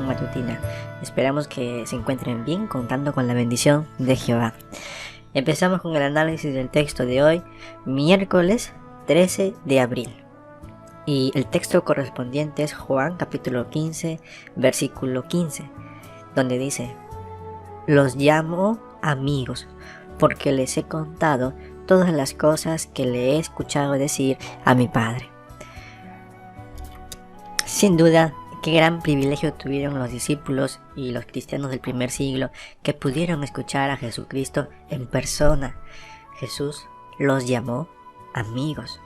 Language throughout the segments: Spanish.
matutina. Esperamos que se encuentren bien, contando con la bendición de Jehová. Empezamos con el análisis del texto de hoy, miércoles 13 de abril. Y el texto correspondiente es Juan capítulo 15, versículo 15, donde dice: los llamo amigos, porque les he contado todas las cosas que le he escuchado decir a mi Padre. Sin duda, qué gran privilegio tuvieron los discípulos y los cristianos del primer siglo que pudieron escuchar a Jesucristo en persona. Jesús los llamó amigos.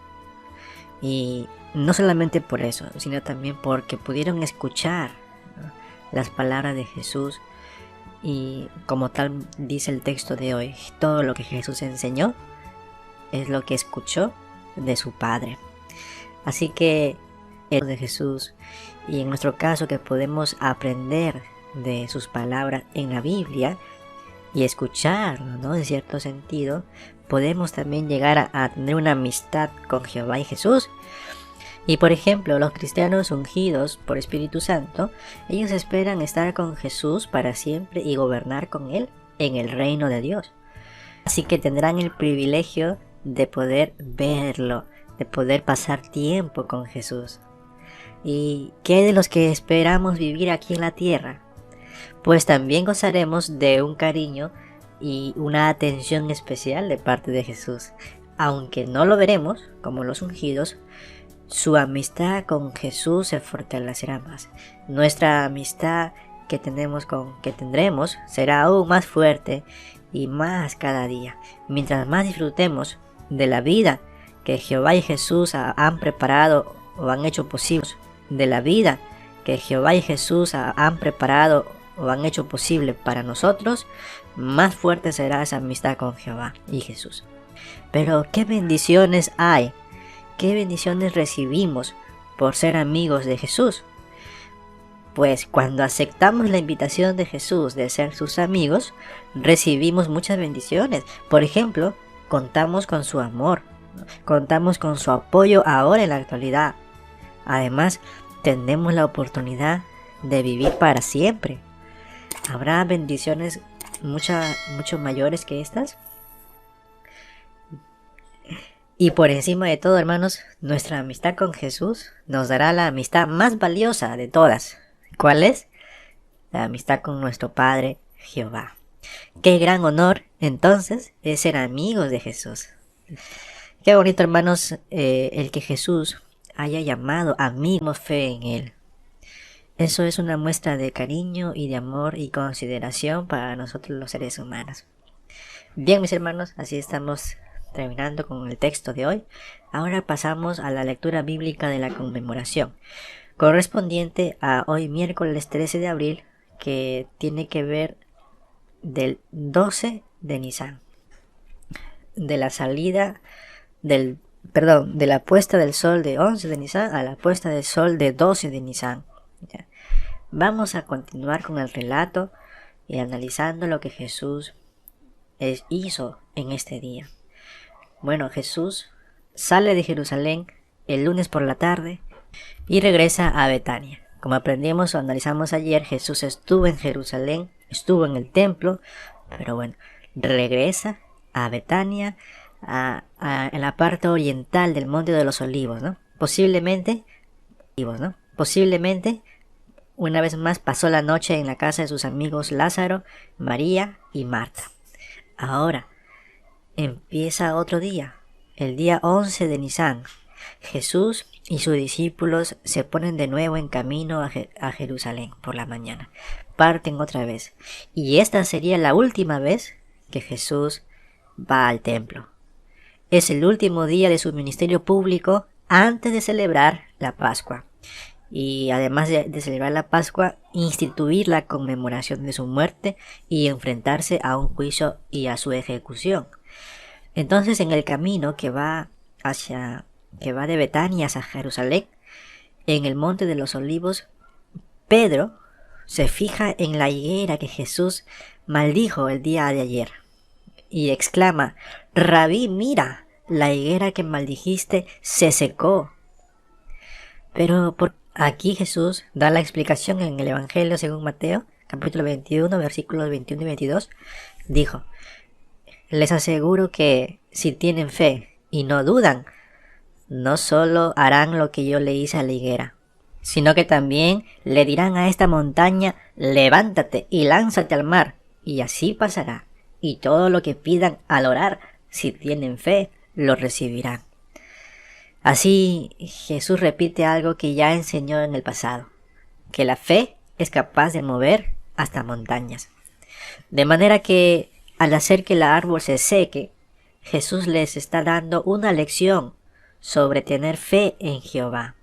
Y no solamente por eso, sino también porque pudieron escuchar, ¿no?, las palabras de Jesús. Y como tal dice el texto de hoy, todo lo que Jesús enseñó es lo que escuchó de su Padre. Así que el de Jesús, y en nuestro caso que podemos aprender de sus palabras en la Biblia y escucharlo, ¿no?, en cierto sentido, podemos también llegar a tener una amistad con Jehová y Jesús. Y por ejemplo, los cristianos ungidos por Espíritu Santo, ellos esperan estar con Jesús para siempre y gobernar con Él en el reino de Dios. Así que tendrán el privilegio de poder verlo, de poder pasar tiempo con Jesús. ¿Y qué de los que esperamos vivir aquí en la tierra? Pues también gozaremos de un cariño y una atención especial de parte de Jesús. Aunque no lo veremos como los ungidos, su amistad con Jesús se fortalecerá más. Nuestra amistad que tendremos será aún más fuerte y más cada día. Mientras más disfrutemos de la vida que Jehová y Jesús han preparado o han hecho posible, para nosotros, más fuerte será esa amistad con Jehová y Jesús. Pero ¿qué bendiciones hay? ¿Qué bendiciones recibimos por ser amigos de Jesús? Pues cuando aceptamos la invitación de Jesús de ser sus amigos, recibimos muchas bendiciones. Por ejemplo, contamos con su amor, contamos con su apoyo ahora en la actualidad. Además, tenemos la oportunidad de vivir para siempre. ¿Habrá bendiciones mucho mayores que estas? Y por encima de todo, hermanos, nuestra amistad con Jesús nos dará la amistad más valiosa de todas. ¿Cuál es? La amistad con nuestro Padre Jehová. Qué gran honor, entonces, es ser amigos de Jesús. Qué bonito, hermanos, el que Jesús haya llamado amigos, fe en Él. Eso es una muestra de cariño y de amor y consideración para nosotros los seres humanos. Bien, mis hermanos, así estamos terminando con el texto de hoy. Ahora pasamos a la lectura bíblica de la conmemoración, correspondiente a hoy miércoles 13 de abril, que tiene que ver del 12 de Nisan, de la puesta del sol de 11 de Nisan a la puesta del sol de 12 de Nisan. Vamos a continuar con el relato y analizando lo que Jesús hizo en este día. Bueno, Jesús sale de Jerusalén el lunes por la tarde y regresa a Betania. Como aprendimos o analizamos ayer, Jesús estuvo en Jerusalén, estuvo en el templo, pero bueno, regresa a Betania, en la parte oriental del Monte de los Olivos, ¿no? Posiblemente, una vez más pasó la noche en la casa de sus amigos Lázaro, María y Marta. Ahora empieza otro día, el día 11 de Nisan. Jesús y sus discípulos se ponen de nuevo en camino a Jerusalén por la mañana. Parten otra vez. Y esta sería la última vez que Jesús va al templo. Es el último día de su ministerio público antes de celebrar la Pascua. Y además de celebrar la Pascua, instituir la conmemoración de su muerte y enfrentarse a un juicio y a su ejecución. Entonces, en el camino que va de Betania hacia Jerusalén, en el Monte de los Olivos, Pedro se fija en la higuera que Jesús maldijo el día de ayer y exclama: Rabí, mira, la higuera que maldijiste se secó. Pero Aquí Jesús da la explicación en el Evangelio según Mateo, capítulo 21, versículos 21 y 22. Dijo: les aseguro que si tienen fe y no dudan, no solo harán lo que yo le hice a la higuera, sino que también le dirán a esta montaña: levántate y lánzate al mar, y así pasará. Y todo lo que pidan al orar, si tienen fe, lo recibirán. Así Jesús repite algo que ya enseñó en el pasado, que la fe es capaz de mover hasta montañas. De manera que al hacer que el árbol se seque, Jesús les está dando una lección sobre tener fe en Jehová.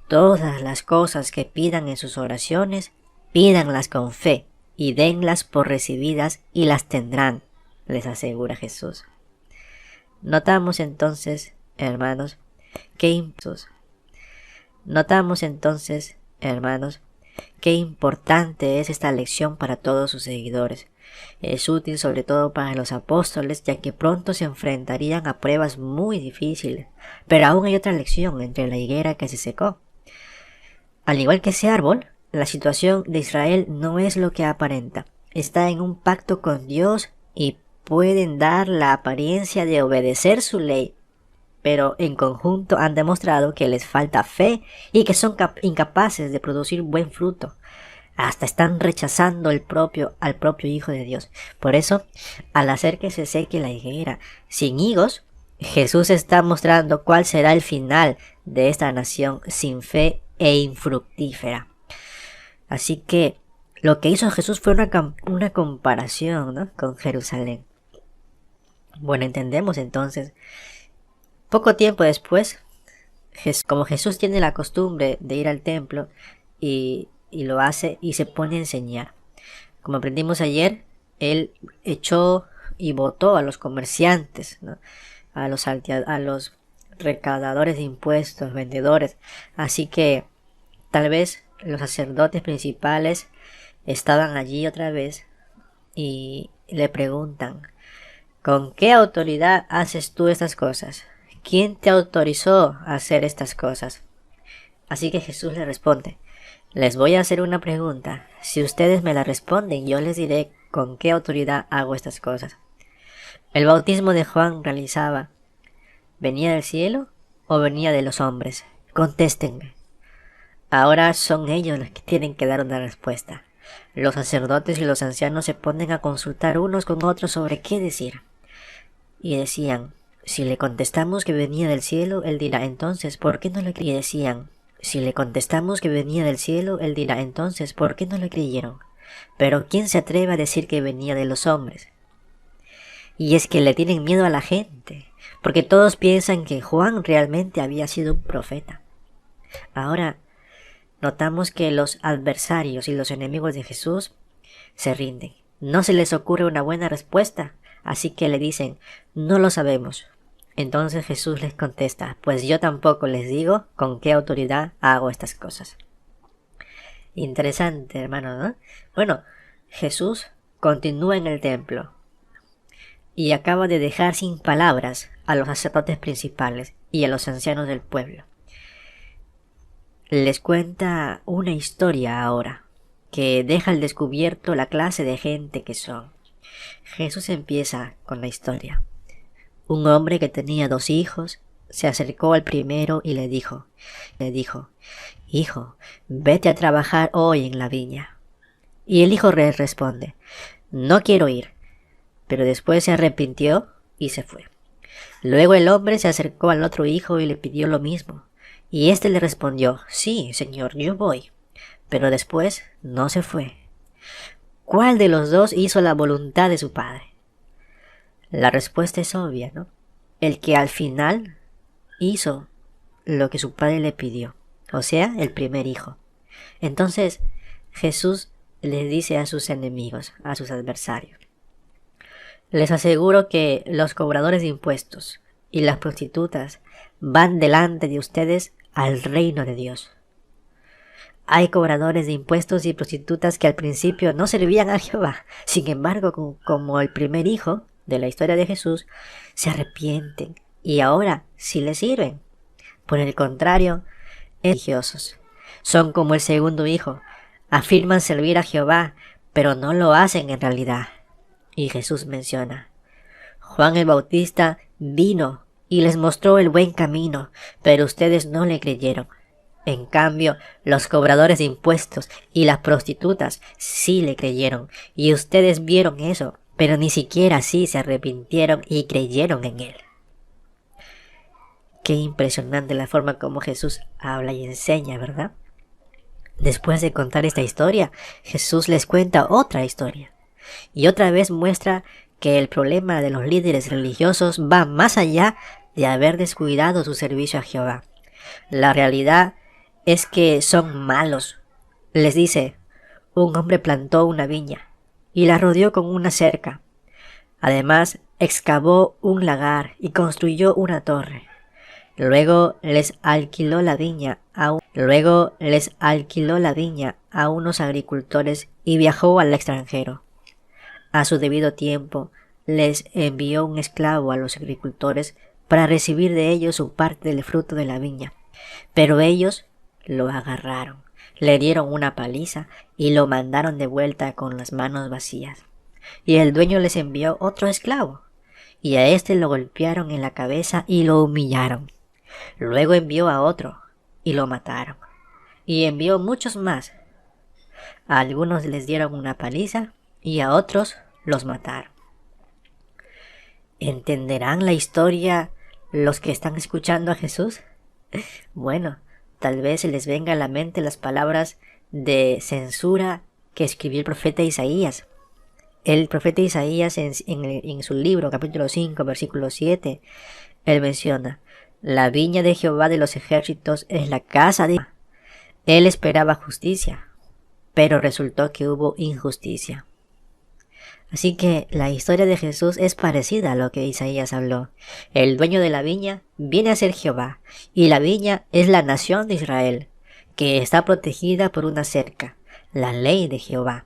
Todas las cosas que pidan en sus oraciones, pídanlas con fe y denlas por recibidas y las tendrán, les asegura Jesús. Notamos entonces, hermanos, qué importante es esta lección para todos sus seguidores. Es útil sobre todo para los apóstoles, ya que pronto se enfrentarían a pruebas muy difíciles. Pero aún hay otra lección entre la higuera que se secó. Al igual que ese árbol, la situación de Israel no es lo que aparenta. Está en un pacto con Dios y pueden dar la apariencia de obedecer su ley, pero en conjunto han demostrado que les falta fe y que son incapaces de producir buen fruto. Hasta están rechazando al propio Hijo de Dios. Por eso, al hacer que se seque la higuera sin higos, Jesús está mostrando cuál será el final de esta nación sin fe e infructífera. Así que lo que hizo Jesús fue una comparación, ¿no?, con Jerusalén. Bueno, entendemos entonces. Poco tiempo después, como Jesús tiene la costumbre de ir al templo y lo hace y se pone a enseñar. Como aprendimos ayer, él echó y botó a los comerciantes, ¿no?, a los recaudadores de impuestos, vendedores. Así que tal vez los sacerdotes principales estaban allí otra vez y le preguntan: ¿con qué autoridad haces tú estas cosas? ¿Quién te autorizó a hacer estas cosas? Así que Jesús le responde: les voy a hacer una pregunta. Si ustedes me la responden, yo les diré con qué autoridad hago estas cosas. ¿El bautismo de Juan venía del cielo o venía de los hombres? Contéstenme. Ahora son ellos los que tienen que dar una respuesta. Los sacerdotes y los ancianos se ponen a consultar unos con otros sobre qué decir. Y decían: si le contestamos que venía del cielo, él dirá: entonces, ¿por qué no le creyeron? Y decían: si le contestamos que venía del cielo, él dirá: entonces, ¿por qué no le creyeron? Pero ¿quién se atreve a decir que venía de los hombres? Y es que le tienen miedo a la gente, porque todos piensan que Juan realmente había sido un profeta. Ahora, notamos que los adversarios y los enemigos de Jesús se rinden. No se les ocurre una buena respuesta, así que le dicen: no lo sabemos. Entonces Jesús les contesta: pues yo tampoco les digo con qué autoridad hago estas cosas. Interesante, hermano, ¿no? Bueno, Jesús continúa en el templo y acaba de dejar sin palabras a los sacerdotes principales y a los ancianos del pueblo. Les cuenta una historia ahora que deja al descubierto la clase de gente que son. Jesús empieza con la historia. Un hombre que tenía 2 hijos se acercó al primero y le dijo: hijo, vete a trabajar hoy en la viña. Y el hijo le responde: no quiero ir. Pero después se arrepintió y se fue. Luego el hombre se acercó al otro hijo y le pidió lo mismo. Y éste le respondió: sí, señor, yo voy. Pero después no se fue. ¿Cuál de los dos hizo la voluntad de su padre? La respuesta es obvia, ¿no? El que al final hizo lo que su padre le pidió, o sea, el primer hijo. Entonces Jesús les dice a sus enemigos, a sus adversarios: les aseguro que los cobradores de impuestos y las prostitutas van delante de ustedes al reino de Dios. Hay cobradores de impuestos y prostitutas que al principio no servían a Jehová. Sin embargo, como el primer hijo de la historia de Jesús, se arrepienten y ahora sí le sirven. Por el contrario, religiosos. Son como el segundo hijo. Afirman servir a Jehová, pero no lo hacen en realidad. Y Jesús menciona: Juan el Bautista vino y les mostró el buen camino, pero ustedes no le creyeron. En cambio, los cobradores de impuestos y las prostitutas sí le creyeron, y ustedes vieron eso, pero ni siquiera así se arrepintieron y creyeron en él. Qué impresionante la forma como Jesús habla y enseña, ¿verdad? Después de contar esta historia, Jesús les cuenta otra historia, y otra vez muestra que el problema de los líderes religiosos va más allá de haber descuidado su servicio a Jehová. La realidad es que son malos. Les dice: un hombre plantó una viña y la rodeó con una cerca. Además, excavó un lagar y construyó una torre. Luego les alquiló la viña a unos agricultores y viajó al extranjero. A su debido tiempo, les envió un esclavo a los agricultores para recibir de ellos su parte del fruto de la viña. Pero ellos lo agarraron, le dieron una paliza y lo mandaron de vuelta con las manos vacías. Y el dueño les envió otro esclavo, y a este lo golpearon en la cabeza y lo humillaron. Luego envió a otro, y lo mataron. Y envió muchos más. A algunos les dieron una paliza, y a otros los mataron. ¿Entenderán la historia los que están escuchando a Jesús? Bueno, tal vez se les venga a la mente las palabras de censura que escribió el profeta Isaías. El profeta Isaías en su libro, capítulo 5, versículo 7, él menciona: la viña de Jehová de los ejércitos es la casa de Jehová. Él esperaba justicia, pero resultó que hubo injusticia. Así que la historia de Jesús es parecida a lo que Isaías habló. El dueño de la viña viene a ser Jehová, y la viña es la nación de Israel, que está protegida por una cerca, la ley de Jehová.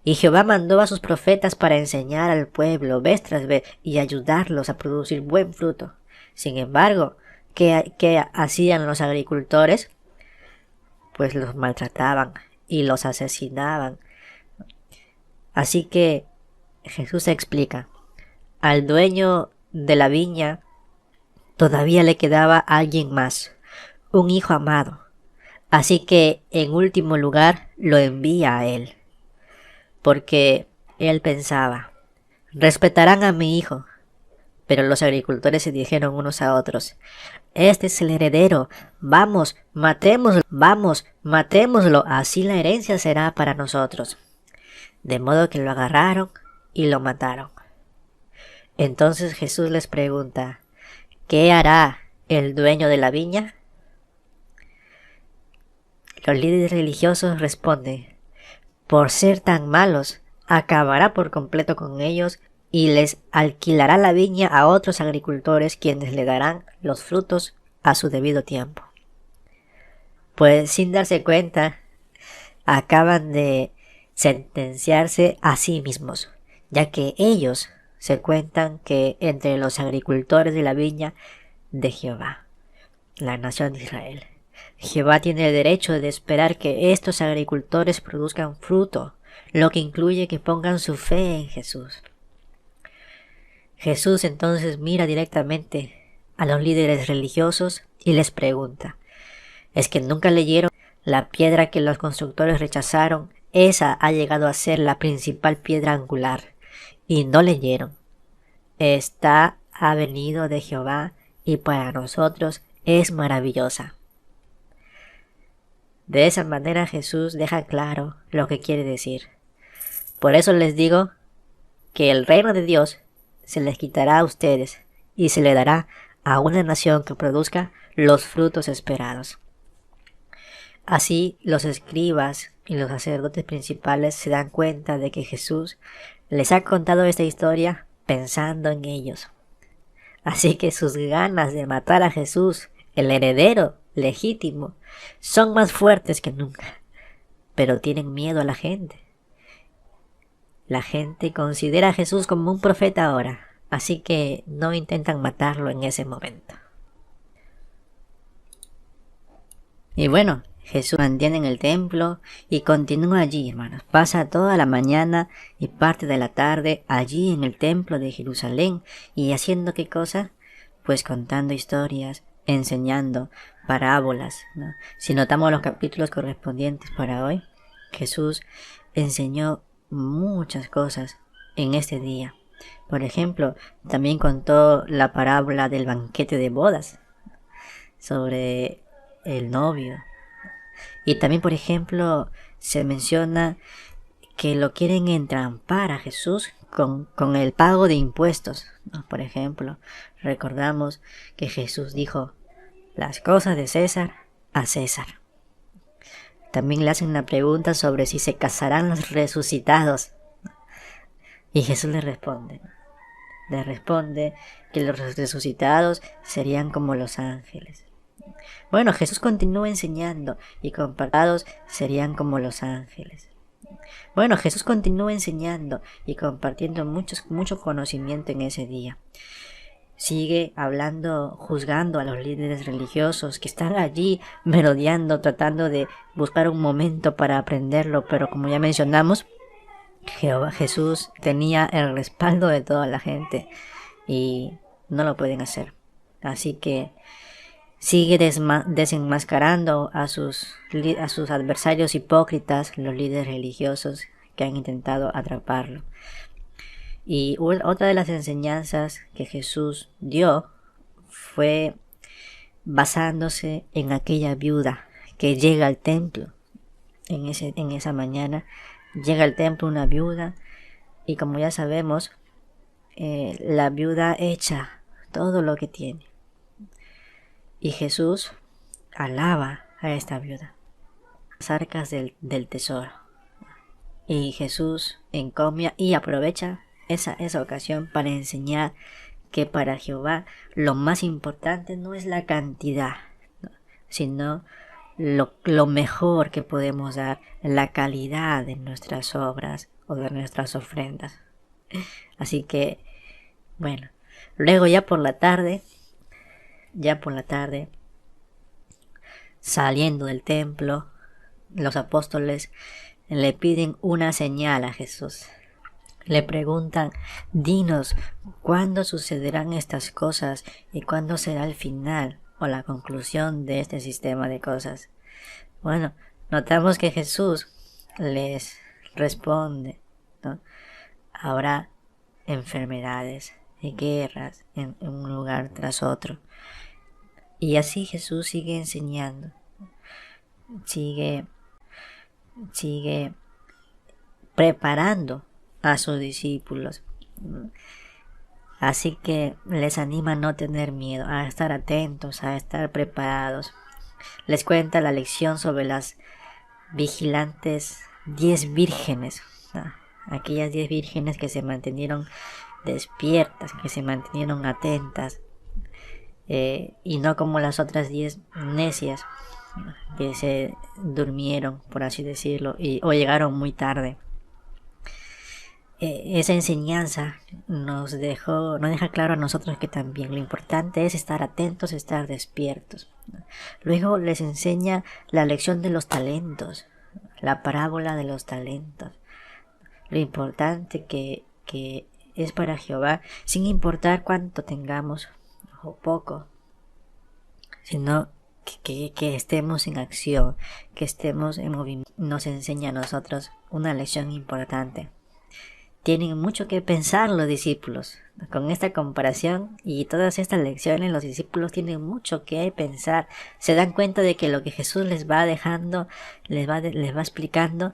Y Jehová mandó a sus profetas para enseñar al pueblo vez tras vez y ayudarlos a producir buen fruto. Sin embargo, ¿qué hacían los agricultores? Pues los maltrataban y los asesinaban. Así que Jesús explica: al dueño de la viña todavía le quedaba alguien más, un hijo amado. Así que en último lugar lo envía a él, porque él pensaba: respetarán a mi hijo. Pero los agricultores se dijeron unos a otros: este es el heredero, vamos, matémoslo, así la herencia será para nosotros. De modo que lo agarraron y lo mataron. Entonces Jesús les pregunta: ¿qué hará el dueño de la viña? Los líderes religiosos responden: por ser tan malos, acabará por completo con ellos y les alquilará la viña a otros agricultores, quienes le darán los frutos a su debido tiempo. Pues sin darse cuenta, acaban de sentenciarse a sí mismos, ya que ellos se cuentan que entre los agricultores de la viña de Jehová, la nación de Israel, Jehová tiene el derecho de esperar que estos agricultores produzcan fruto, lo que incluye que pongan su fe en Jesús. Jesús entonces mira directamente a los líderes religiosos y les pregunta: ¿es que nunca leyeron la piedra que los constructores rechazaron? Esa ha llegado a ser la principal piedra angular, y no leyeron. Esta ha venido de Jehová y para nosotros es maravillosa. De esa manera Jesús deja claro lo que quiere decir. Por eso les digo que el reino de Dios se les quitará a ustedes y se le dará a una nación que produzca los frutos esperados. Así los escribas y los sacerdotes principales se dan cuenta de que Jesús les ha contado esta historia pensando en ellos. Así que sus ganas de matar a Jesús, el heredero legítimo, son más fuertes que nunca. Pero tienen miedo a la gente. La gente considera a Jesús como un profeta ahora, así que no intentan matarlo en ese momento. Y bueno, Jesús mantiene en el templo y continúa allí, hermanos. Pasa toda la mañana y parte de la tarde allí en el templo de Jerusalén. ¿Y haciendo qué cosa? Pues contando historias, enseñando parábolas, ¿no? Si notamos los capítulos correspondientes para hoy, Jesús enseñó muchas cosas en este día. Por ejemplo, también contó la parábola del banquete de bodas sobre el novio. Y también, por ejemplo, se menciona que lo quieren entrampar a Jesús con el pago de impuestos, ¿no? Por ejemplo, recordamos que Jesús dijo: las cosas de César, a César. También le hacen una pregunta sobre si se casarán los resucitados. Y Jesús le responde que los resucitados serían como los ángeles. Bueno, Jesús continúa enseñando y compartidos serían como los ángeles. Bueno, Jesús continúa enseñando y compartiendo mucho conocimiento en ese día. Sigue hablando, juzgando a los líderes religiosos que están allí merodeando, tratando de buscar un momento para aprenderlo, pero como ya mencionamos, Jesús tenía el respaldo de toda la gente y no lo pueden hacer. Así que sigue desenmascarando a sus adversarios hipócritas, los líderes religiosos que han intentado atraparlo. Y otra de las enseñanzas que Jesús dio fue basándose en aquella viuda que llega al templo. En esa mañana llega al templo una viuda y, como ya sabemos, la viuda echa todo lo que tiene. Y Jesús alaba a esta viuda, las arcas del tesoro. Y Jesús encomia y aprovecha esa ocasión para enseñar que para Jehová lo más importante no es la cantidad, ¿no?, sino lo mejor que podemos dar, la calidad de nuestras obras o de nuestras ofrendas. Así que, bueno, luego ya por la tarde, saliendo del templo, los apóstoles le piden una señal a Jesús. Le preguntan: dinos, ¿cuándo sucederán estas cosas y cuándo será el final o la conclusión de este sistema de cosas? Bueno, notamos que Jesús les responde, ¿no? Habrá enfermedades y guerras en un lugar tras otro. Y así Jesús sigue enseñando, sigue preparando a sus discípulos. Así que les anima a no tener miedo, a estar atentos, a estar preparados. Les cuenta la lección sobre las vigilantes 10 vírgenes, ¿no? Aquellas 10 vírgenes que se mantuvieron despiertas, que se mantuvieron atentas, y no como las otras 10 necias que se durmieron, por así decirlo, o llegaron muy tarde. Esa enseñanza nos deja claro a nosotros que también lo importante es estar atentos, estar despiertos. Luego les enseña la lección de los talentos, la parábola de los talentos. Lo importante que es para Jehová, sin importar cuánto tengamos o poco, sino que estemos en acción, que estemos en movimiento. Nos enseña a nosotros una lección importante. Tienen mucho que pensar los discípulos. Con esta comparación y todas estas lecciones, los discípulos tienen mucho que pensar. Se dan cuenta de que lo que Jesús les va dejando, les va explicando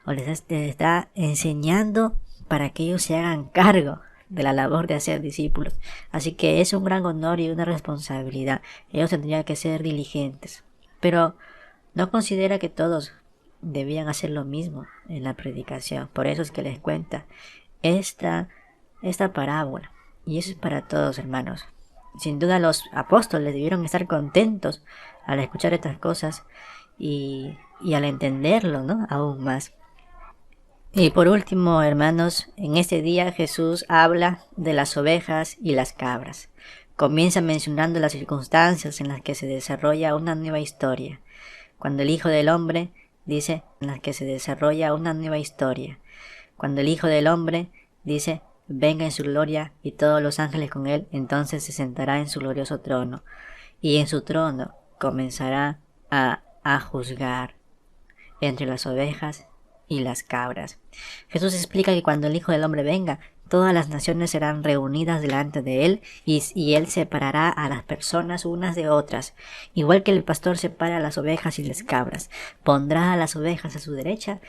o les está enseñando para que ellos se hagan cargo de la labor de hacer discípulos. Así que es un gran honor y una responsabilidad. Ellos tendrían que ser diligentes. Pero no considera que todos debían hacer lo mismo en la predicación. Por eso es que les cuenta esta parábola. Y eso es para todos, hermanos. Sin duda los apóstoles debieron estar contentos al escuchar estas cosas y al entenderlo, ¿no?, aún más. Y por último, hermanos, en este día Jesús habla de las ovejas y las cabras. Comienza mencionando las circunstancias en las que se desarrolla una nueva historia. Cuando el Hijo del Hombre, dice, en la que se desarrolla una nueva historia. Cuando el Hijo del Hombre, dice, venga en su gloria y todos los ángeles con él, entonces se sentará en su glorioso trono. Y en su trono comenzará a juzgar entre las ovejas y las cabras. Jesús explica que cuando el Hijo del Hombre venga, todas las naciones serán reunidas delante de él y él separará a las personas unas de otras, igual que el pastor separa a las ovejas y las cabras. Pondrá a las ovejas a su derecha,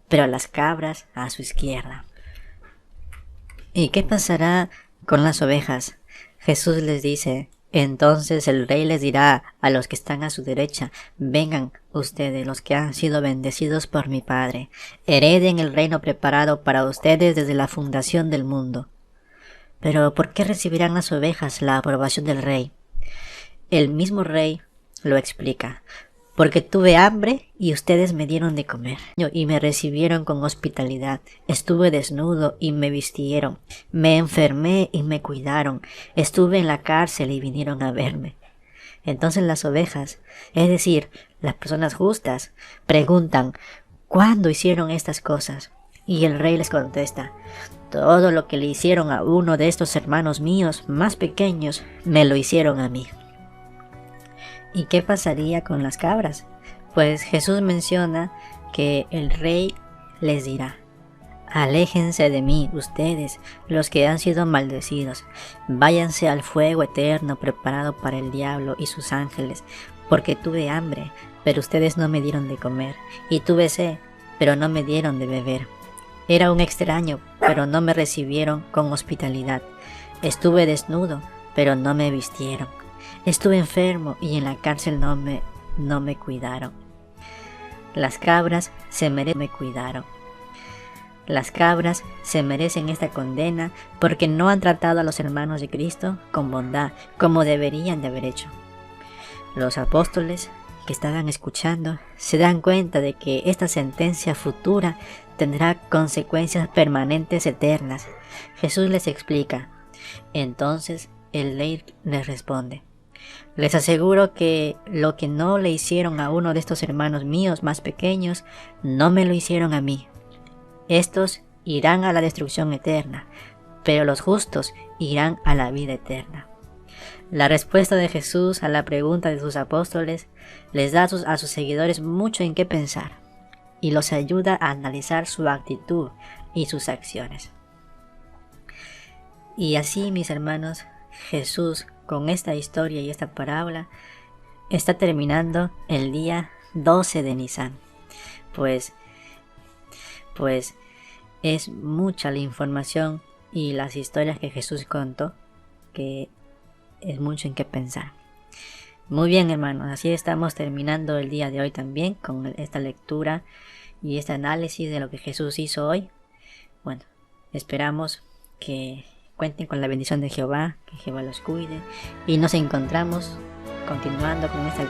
pero a las cabras a su izquierda. ¿Y qué pasará con las ovejas? Jesús les dice: entonces el rey les dirá a los que están a su derecha: vengan ustedes, los que han sido bendecidos por mi Padre, hereden el reino preparado para ustedes desde la fundación del mundo. Pero ¿por qué recibirán las ovejas la aprobación del rey? El mismo rey lo explica: porque tuve hambre y ustedes me dieron de comer, y me recibieron con hospitalidad. Estuve desnudo y me vistieron. Me enfermé y me cuidaron. Estuve en la cárcel y vinieron a verme. Entonces las ovejas, es decir, las personas justas, preguntan: ¿cuándo hicieron estas cosas? Y el rey les contesta: todo lo que le hicieron a uno de estos hermanos míos más pequeños, me lo hicieron a mí. ¿Y qué pasaría con las cabras? Pues Jesús menciona que el rey les dirá: aléjense de mí, ustedes, los que han sido maldecidos, váyanse al fuego eterno preparado para el diablo y sus ángeles, porque tuve hambre, pero ustedes no me dieron de comer, y tuve sed, pero no me dieron de beber. Era un extraño, pero no me recibieron con hospitalidad. Estuve desnudo, pero no me vistieron. Estuve enfermo y en la cárcel no me cuidaron. Las cabras me cuidaron. Las cabras se merecen esta condena porque no han tratado a los hermanos de Cristo con bondad como deberían de haber hecho. Los apóstoles que estaban escuchando se dan cuenta de que esta sentencia futura tendrá consecuencias permanentes eternas. Jesús les explica. Entonces el rey les responde: les aseguro que lo que no le hicieron a uno de estos hermanos míos más pequeños, no me lo hicieron a mí. Estos irán a la destrucción eterna, pero los justos irán a la vida eterna. La respuesta de Jesús a la pregunta de sus apóstoles les da a sus seguidores mucho en qué pensar y los ayuda a analizar su actitud y sus acciones. Y así, mis hermanos, Jesús, con esta historia y esta parábola, está terminando el día 12 de Nisan. Pues es mucha la información y las historias que Jesús contó, que es mucho en qué pensar. Muy bien, hermanos, así estamos terminando el día de hoy también con esta lectura y este análisis de lo que Jesús hizo hoy. Bueno, esperamos que cuenten con la bendición de Jehová, que Jehová los cuide, y nos encontramos continuando con esta